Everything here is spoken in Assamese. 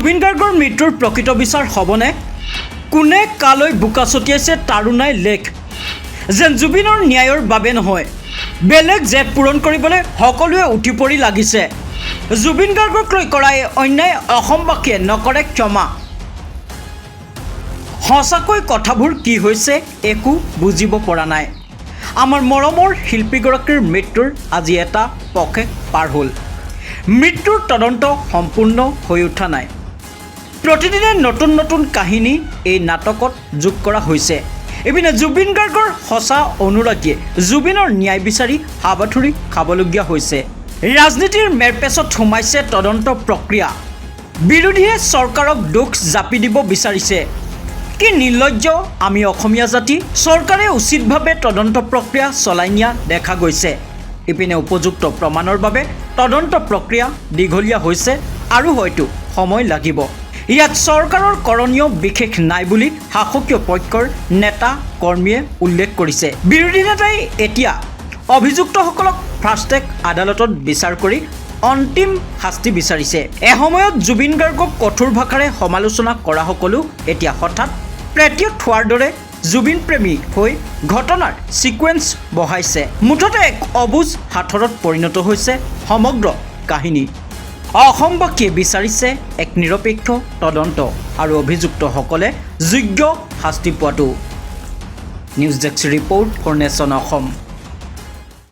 জুবিন গাৰ্গৰ মৃত্যুৰ প্ৰকৃত বিচাৰ হ'বনে? কোনে কালৈ বোকা ছটিয়াইছে তাৰো নাই লেখ। যেন জুবিনৰ ন্যায়ৰ বাবে নহয়, বেলেগ জেদ পূৰণ কৰিবলৈ সকলোৱে উঠি পৰি লাগিছে। জুবিন গাৰ্গক লৈ কৰা এই অন্যায় অসমবাসীয়ে নকৰে ক্ষমা। সঁচাকৈ কথাবোৰ কি হৈছে একো বুজিব পৰা নাই। আমাৰ মৰমৰ শিল্পীগৰাকীৰ মৃত্যুৰ আজি এটা পষেক পাৰ হ'ল। মৃত্যুৰ তদন্ত সম্পূৰ্ণ হৈ উঠা নাই। প্ৰতিদিনে নতুন নতুন কাহিনী এই নাটকত যোগ কৰা হৈছে। ইপিনে জুবিন গাৰ্গৰ সঁচা অনুৰাগীয়ে জুবিনৰ ন্যায় বিচাৰি হাবাথুৰি খাবলগীয়া হৈছে। ৰাজনীতিৰ মেৰপেচত সোমাইছে তদন্ত প্ৰক্ৰিয়া। বিৰোধীয়ে চৰকাৰক দোষ জাপি দিব বিচাৰিছে। কি নিৰ্লজ্জ আমি অসমীয়া জাতি। চৰকাৰে উচিতভাৱে তদন্ত প্ৰক্ৰিয়া চলাই নিয়া দেখা গৈছে। ইপিনে উপযুক্ত প্ৰমাণৰ বাবে তদন্ত প্ৰক্ৰিয়া দীঘলীয়া হৈছে আৰু হয়তো সময় লাগিব। ইয়াত চৰকাৰৰ কৰণীয় বিশেষ নাই বুলি শাসকীয় পক্ষৰ নেতা কৰ্মীয়ে উল্লেখ কৰিছে। বিৰোধী নেতাই এতিয়া অভিযুক্তসকলক ফাষ্ট ট্ৰেক আদালতত বিচাৰ কৰি অন্তিম শাস্তি বিচাৰিছে। এসময়ত জুবিন গাৰ্গক কঠোৰ ভাষাৰে সমালোচনা কৰাসকলো এতিয়া হঠাৎ প্ৰেটিয়ত হোৱাৰ দৰে জুবিন প্ৰেমী হৈ ঘটনাৰ ছিকুৱেন্স বহাইছে। মুঠতে এক অবুজ সাঁথৰত পৰিণত হৈছে সমগ্ৰ কাহিনী। অসমবাসীয়ে বিচাৰিছে এক নিৰপেক্ষ তদন্ত আৰু অভিযুক্তসকলে যোগ্য শাস্তি পোৱাটো। News desk report for nation Assam.